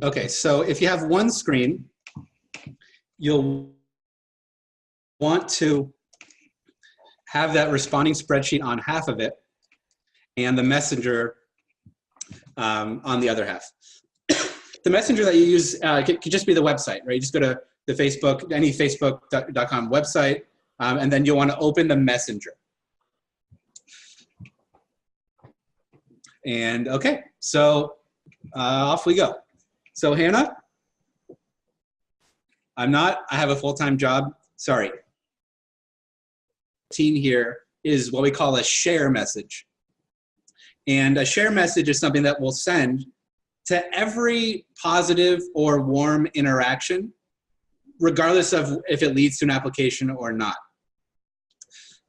Okay, so if you have one screen, you'll want to have that responding spreadsheet on half of it and the messenger on the other half. The messenger that you use could just be the website, right? You just go to the Facebook, any facebook.com website, and then you'll want to open the messenger. And okay, so off we go. So Hannah, I have a full-time job, sorry. Here is what we call a share message. And a share message is something that we'll send to every positive or warm interaction, regardless of if it leads to an application or not.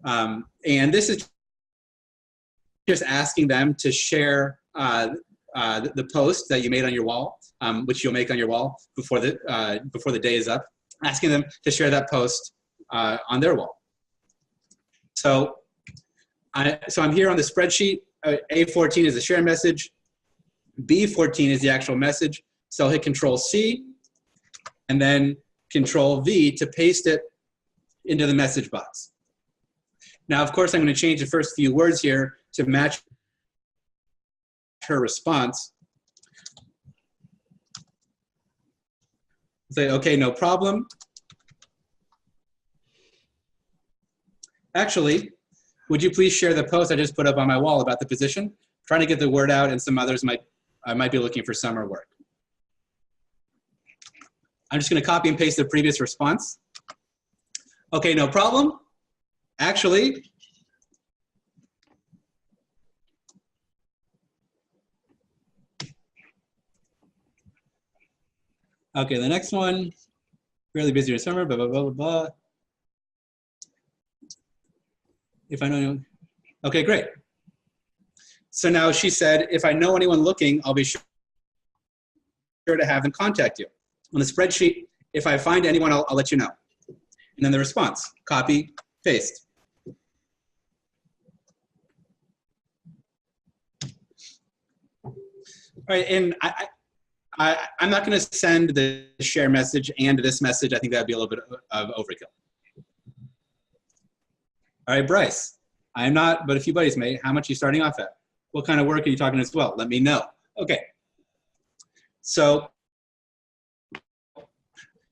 And this is just asking them to share the post that you made on your wall, which you'll make on your wall before the day is up, asking them to share that post on their wall. So I'm here on the spreadsheet. A14 is the share message. B14 is the actual message. So I'll hit Control-C and then Control-V to paste it into the message box. Now, of course, I'm going to change the first few words here to match her response. Say, okay, no problem. Actually, would you please share the post I just put up on my wall about the position? I'm trying to get the word out, and some others might be looking for summer work. I'm just going to copy and paste the previous response. Okay, no problem. Actually, okay, the next one, really busy in summer, blah, blah, blah, blah, blah. If I know anyone, okay, great. So now she said, if I know anyone looking, I'll be sure to have them contact you. On the spreadsheet, if I find anyone, I'll let you know. And then the response, copy, paste. All right, and I'm not going to send the share message and this message. I think that'd be a little bit of overkill. All right, Bryce, I am not, but a few buddies may. How much are you starting off at? What kind of work are you talking as well? Let me know. Okay. So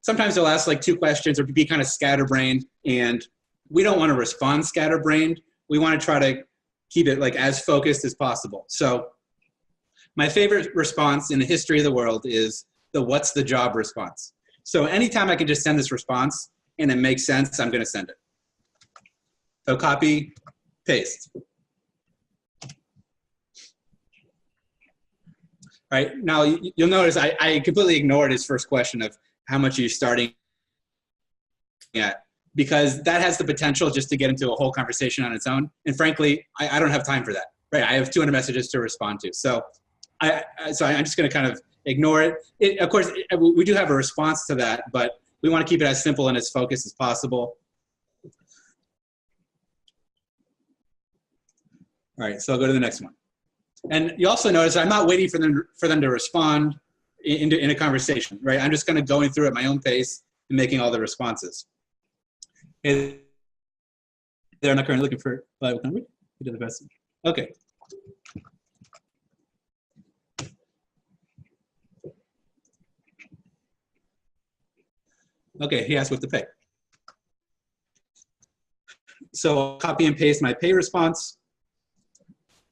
sometimes they'll ask like 2 questions or be kind of scatterbrained, and we don't want to respond scatterbrained. We want to try to keep it like as focused as possible. So my favorite response in the history of the world is the what's the job response. So anytime I can just send this response and it makes sense, I'm going to send it. So copy, paste. All right, now you'll notice I completely ignored his first question of how much are you starting at, because that has the potential just to get into a whole conversation on its own. And frankly, I don't have time for that. Right, I have 200 messages to respond to. So I'm just going to kind of ignore it. Of course, we do have a response to that, but we want to keep it as simple and as focused as possible. All right, so I'll go to the next one. And you also notice I'm not waiting for them to respond in a conversation, right? I'm just kind of going through at my own pace and making all the responses. They're not currently looking for Bible company. You did the best. Okay. Okay, he asked what to pay. So I'll copy and paste my pay response.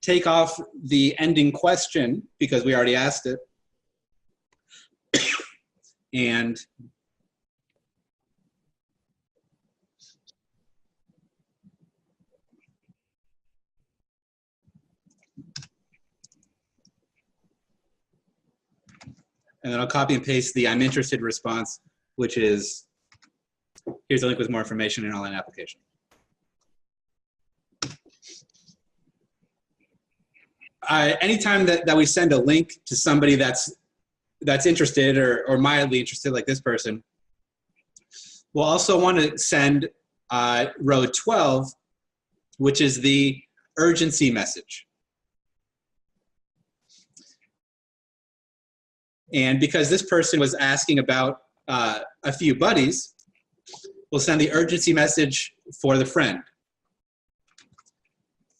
Take off the ending question because we already asked it. And then I'll copy and paste the I'm interested response, which is, here's a link with more information in online application. Anytime that we send a link to somebody that's interested or mildly interested, like this person, we'll also want to send row 12, which is the urgency message. And because this person was asking about a few buddies, we'll send the urgency message for the friend.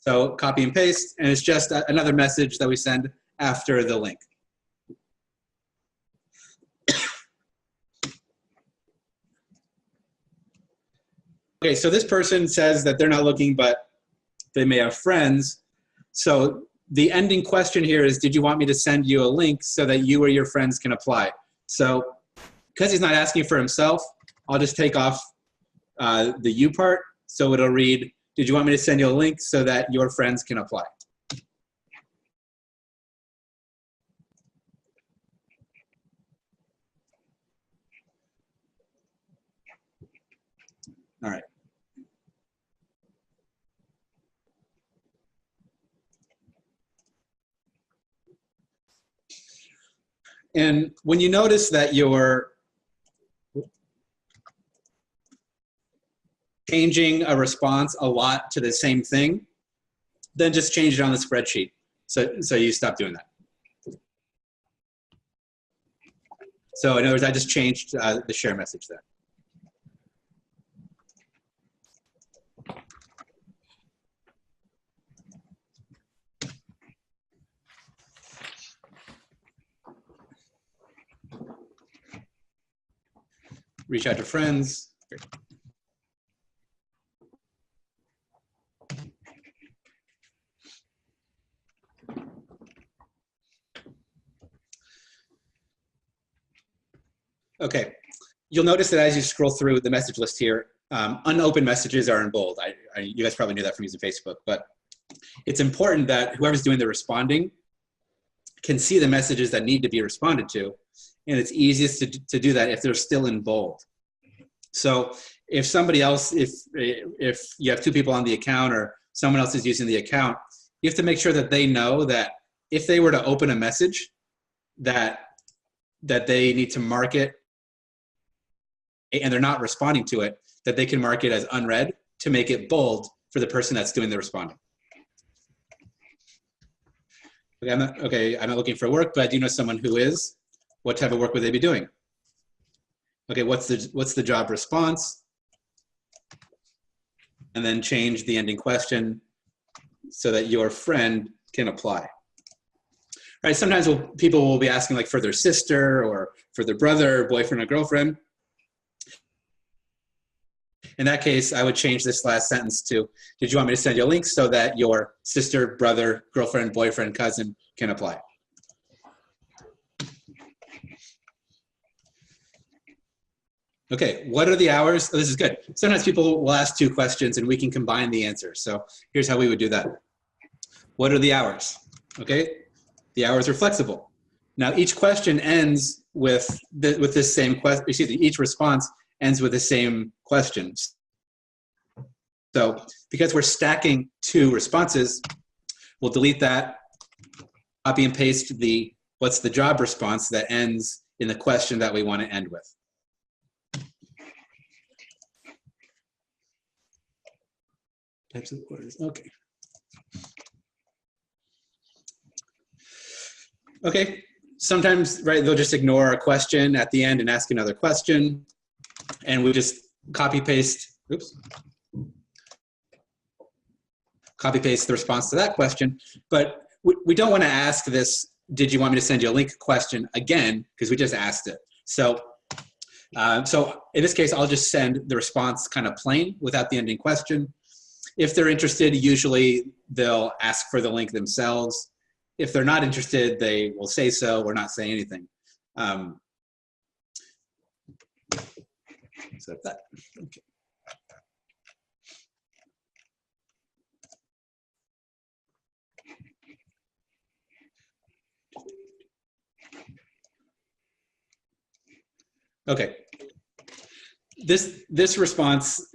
So copy and paste, and it's just another message that we send after the link. Okay, so this person says that they're not looking, but they may have friends. So the ending question here is, did you want me to send you a link so that you or your friends can apply? So because he's not asking for himself, I'll just take off the you part. So it'll read, did you want me to send you a link so that your friends can apply? All right. And when you notice that you're changing a response a lot to the same thing, then just change it on the spreadsheet. So you stop doing that. So in other words, I just changed the share message there. Reach out to friends. Great. Okay, you'll notice that as you scroll through the message list here, unopened messages are in bold. You guys probably knew that from using Facebook, but it's important that whoever's doing the responding can see the messages that need to be responded to, and it's easiest to do that if they're still in bold. So if somebody else, if you have two people on the account or someone else is using the account, you have to make sure that they know that if they were to open a message that they need to mark it and they're not responding to it, that they can mark it as unread to make it bold for the person that's doing the responding. Okay, I'm not looking for work, but I do know someone who is. What type of work would they be doing? Okay, what's the job response? And then change the ending question so that your friend can apply. All right, sometimes people will be asking like for their sister or for their brother, boyfriend or girlfriend. In that case, I would change this last sentence to, did you want me to send you a link so that your sister, brother, girlfriend, boyfriend, cousin can apply? Okay, what are the hours? Oh, this is good. Sometimes people will ask two questions and we can combine the answers. So here's how we would do that. What are the hours? Okay, the hours are flexible. Now each question ends with this same question, excuse me, each response ends with the same questions. So because we're stacking two responses, we'll delete that, copy and paste the what's the job response that ends in the question that we want to end with. Types of orders, okay. Okay, sometimes, right, they'll just ignore a question at the end and ask another question. And we just copy paste the response to that question. But we don't want to ask this, did you want me to send you a link question again, because we just asked it. So in this case, I'll just send the response kind of plain without the ending question. If they're interested, usually they'll ask for the link themselves. If they're not interested, they will say so or not say anything. So that, okay. Okay. This response,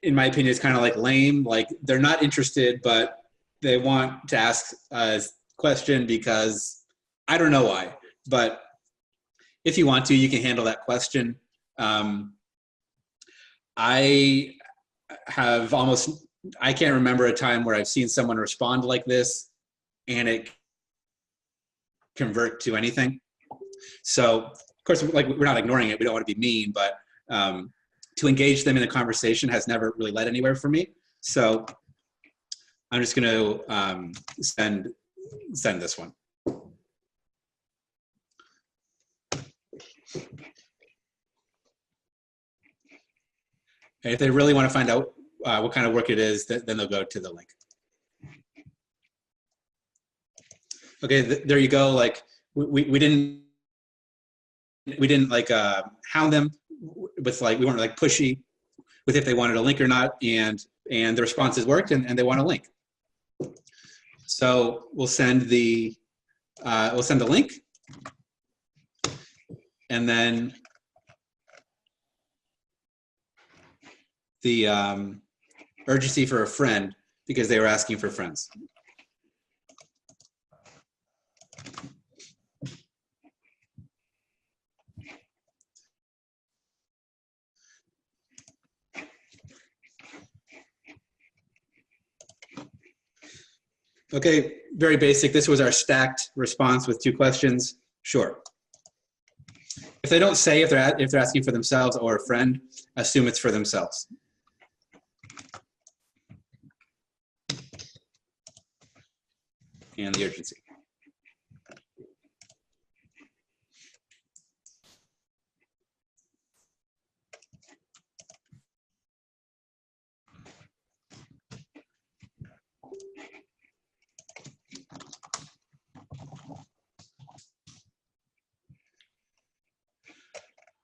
in my opinion, is kind of like lame. Like they're not interested, but they want to ask a question because I don't know why. But if you want to, you can handle that question. I can't remember a time where I've seen someone respond like this and it convert to anything. So of course, like we're not ignoring it. We don't want to be mean, but to engage them in a conversation has never really led anywhere for me. So I'm just going to send this one. And if they really want to find out what kind of work it is, then they'll go to the link. Okay, there you go. Like we didn't like hound them with, like, we weren't like pushy with if they wanted a link or not, and the responses worked, and they want a link. So we'll send the link, and then the urgency for a friend, because they were asking for friends. Okay, very basic. This was our stacked response with 2 questions. Sure. If they don't say if they're asking for themselves or a friend, assume it's for themselves. And the urgency.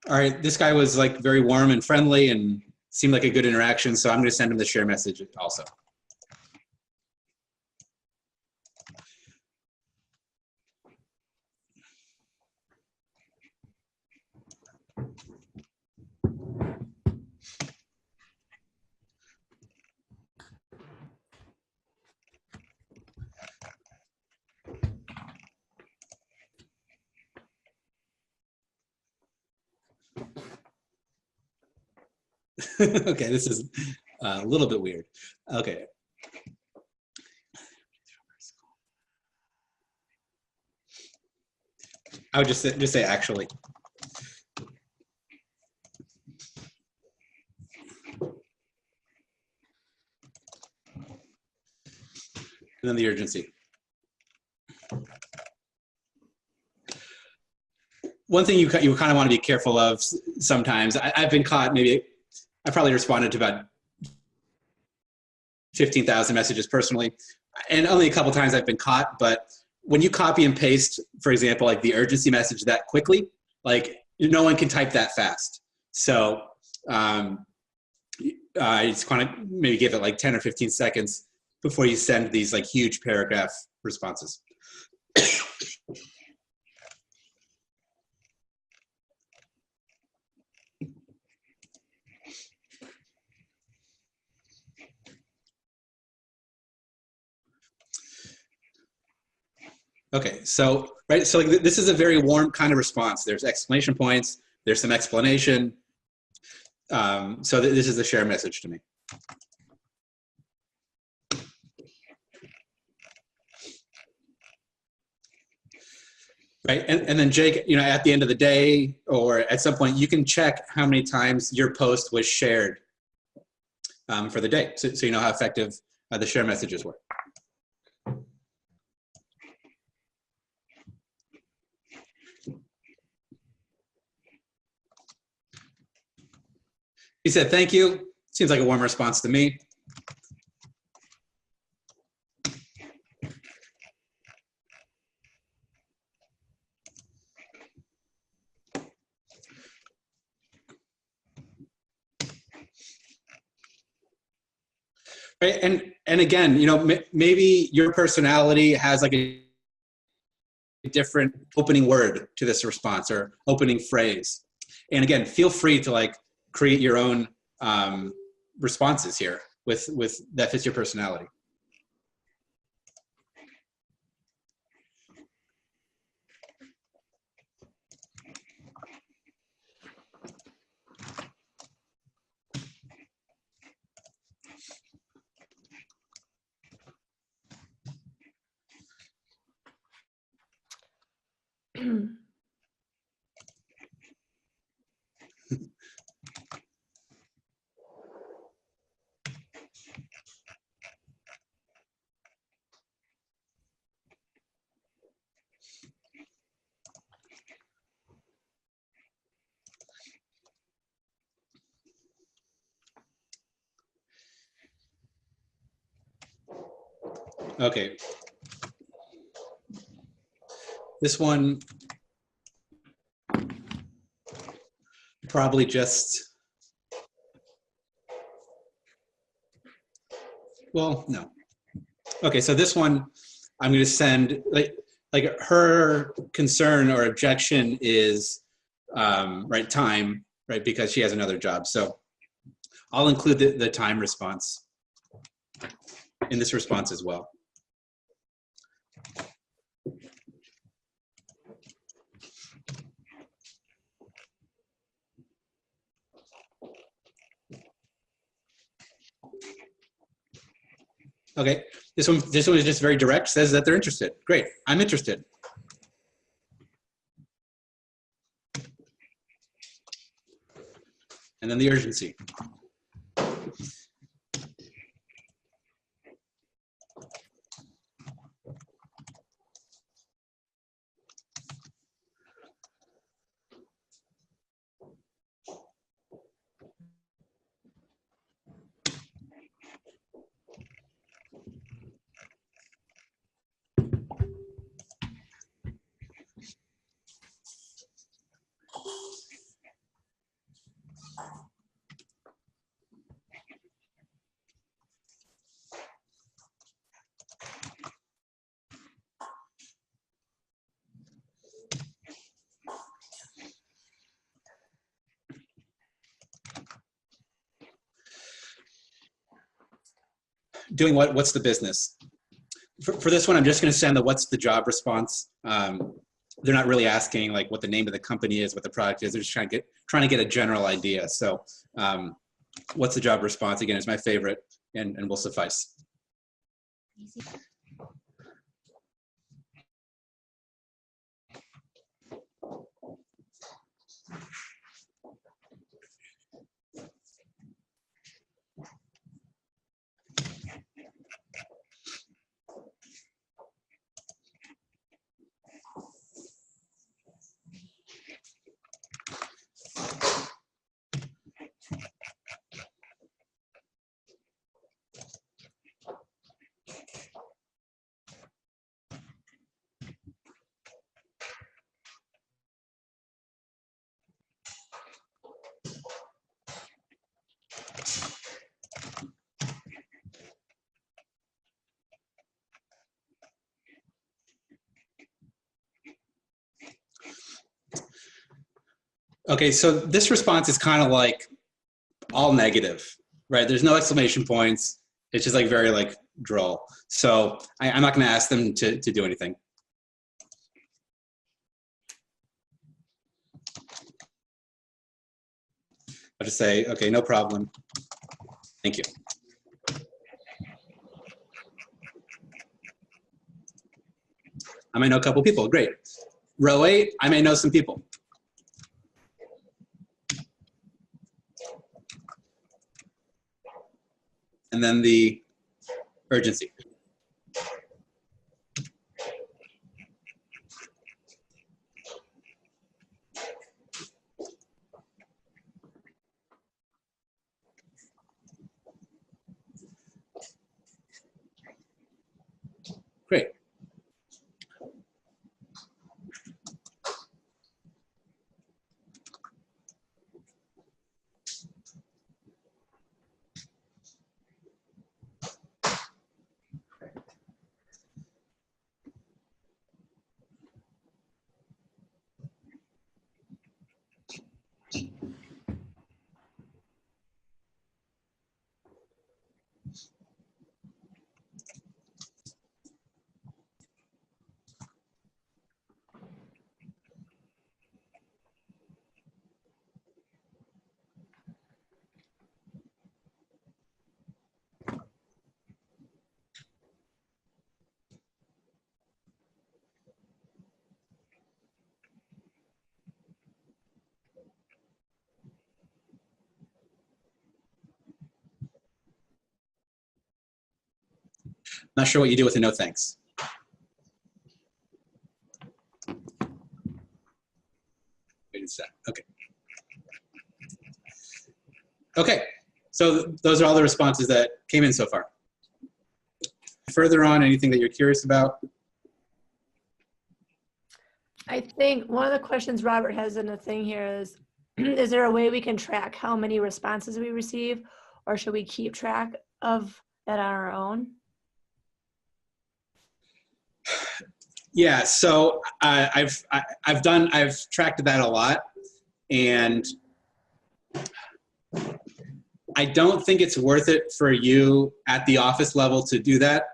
All right, this guy was like very warm and friendly and seemed like a good interaction, so I'm going to send him the share message also. Okay, this is a little bit weird. Okay. I would just say actually. And then the urgency. One thing you kind of want to be careful of sometimes, I've been caught, maybe I probably responded to about 15,000 messages personally, and only a couple times I've been caught. But when you copy and paste, for example, like the urgency message that quickly, like no one can type that fast. So you just want to maybe give it like 10 or 15 seconds before you send these like huge paragraph responses. Okay, so right, so like this is a very warm kind of response. There's exclamation points. There's some explanation. So this is a share message to me. Right, and then Jake, you know, at the end of the day or at some point, you can check how many times your post was shared for the day, so you know how effective the share messages were. He said, thank you. Seems like a warm response to me. Right, and again, you know, maybe your personality has like a different opening word to this response or opening phrase. And again, feel free to like create your own responses here with that fits your personality. Okay. This one probably just, well, no. Okay, so this one I'm going to send, like her concern or objection is right, time, right, because she has another job. So I'll include the time response in this response as well. Okay, this one is just very direct, says that they're interested. Great, I'm interested. And then the urgency. Doing what? What's the business? For this one, I'm just going to send the what's the job response. They're not really asking like what the name of the company is, what the product is. They're just trying to get a general idea. So what's the job response, again, is my favorite and will suffice. Okay, so this response is kind of like all negative, right? There's no exclamation points. It's just like very like droll. So I'm not going to ask them to do anything. I'll just say, okay, no problem. Thank you. I might know a couple people. Great. Row 8, I may know some people. And then the urgency. Great. Not sure what you do with a no thanks. Wait a sec. Okay. Okay. So those are all the responses that came in so far. further on, anything that you're curious about? I think one of the questions Robert has in the thing here is there a way we can track how many responses we receive, or should we keep track of that on our own? Yeah, so I've tracked that a lot, and I don't think it's worth it for you at the office level to do that.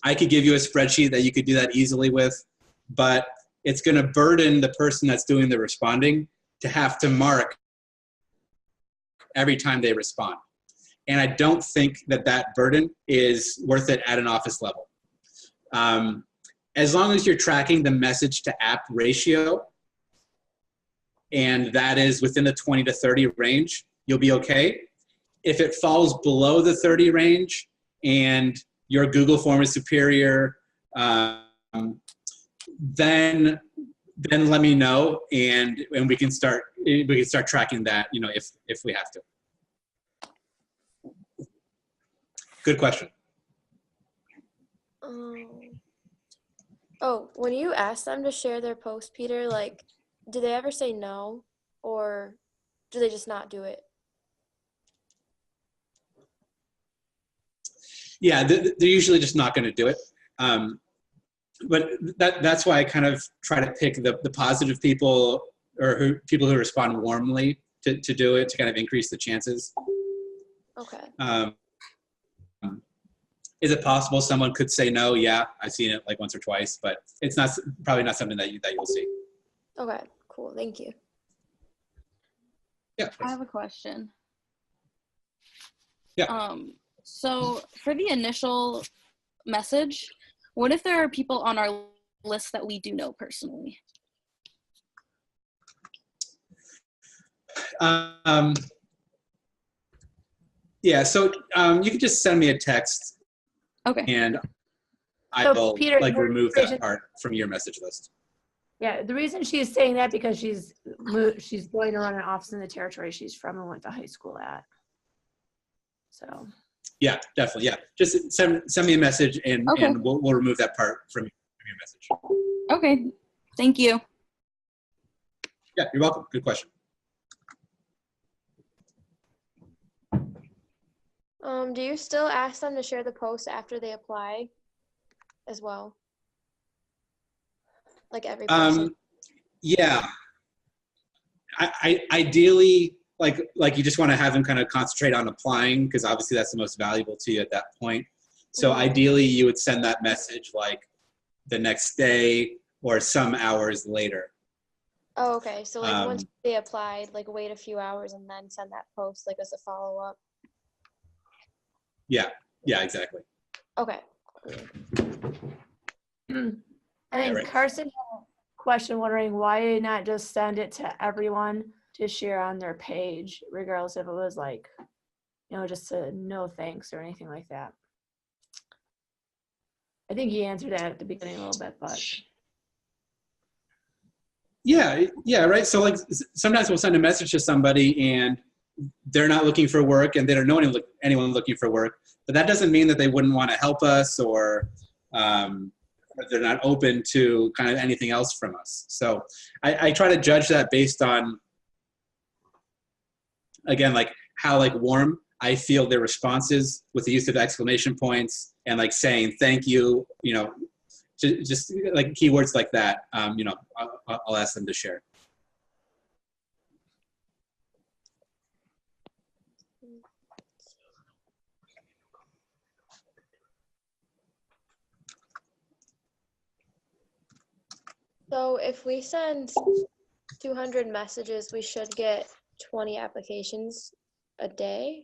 I could give you a spreadsheet that you could do that easily with, but it's going to burden the person that's doing the responding to have to mark every time they respond. And I don't think that that burden is worth it at an office level. As long as you're tracking the message to app ratio, and that is within the 20 to 30 range, you'll be okay. If it falls below the 30 range and your Google form is superior, then let me know, and we can start tracking that, if we have to. Good question. Oh, when you ask them to share their post, Peter, like, do they ever say no, or do they just not do it? Yeah, they're usually just not going to do it. But that's why I kind of try to pick the positive people, or people who respond warmly to do it, to kind of increase the chances. Okay. Is it possible someone could say no? Yeah, I've seen it like once or twice, but it's probably not something that you'll see. Okay, cool. Thank you. Yeah. I have a question. Yeah. So for the initial message, what if there are people on our list that we do know personally? Yeah, so you can just send me a text. Okay. And I So, will Peter, remove that part from your message list. Yeah, the reason she's saying that because she's going to run an office in the territory she's from and went to high school at. So. Yeah, definitely. Yeah, just send me a message, and Okay. and we'll remove that part from your message. Okay. Thank you. Yeah, you're welcome. Good question. Do you still ask them to share the post after they apply as well? Like every person? Yeah. I ideally, like you just want to have them kind of concentrate on applying, because obviously that's the most valuable to you at that point. So ideally you would send that message like the next day or some hours later. Oh, okay. So like once they applied, like wait a few hours and then send that post like as a follow-up. Yeah, exactly. Okay. I think Carson had a question wondering why not just send it to everyone to share on their page, regardless if it was like, just a no thanks or anything like that. I think he answered that at the beginning a little bit, but. Yeah, right. So like sometimes we'll send a message to somebody and they're not looking for work and they don't know anyone looking for work, but that doesn't mean that they wouldn't want to help us, or they're not open to kind of anything else from us. So I try to judge that based on, again, like how warm I feel their responses with the use of exclamation points and like saying thank you, just like keywords like that, I'll ask them to share. So if we send 200 messages, we should get 20 applications a day.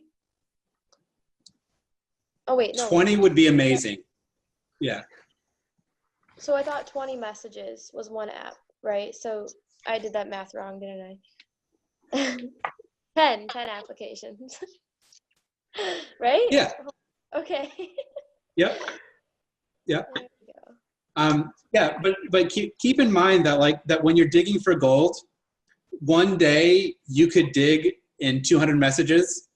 Oh wait, no. 20 would be amazing. Yeah. So I thought 20 messages was one app, right? So I did that math wrong, didn't I? 10 applications. Right? Yeah. Okay. Yep. There we go. Yeah, but keep in mind that that when you're digging for gold, one day you could dig in 200 messages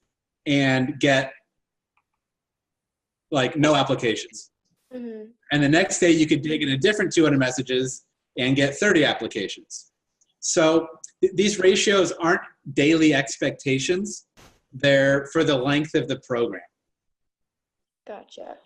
and get no applications. Mhm. And the next day you could dig in a different 200 messages and get 30 applications. So these ratios aren't daily expectations. They're for the length of the program. Gotcha.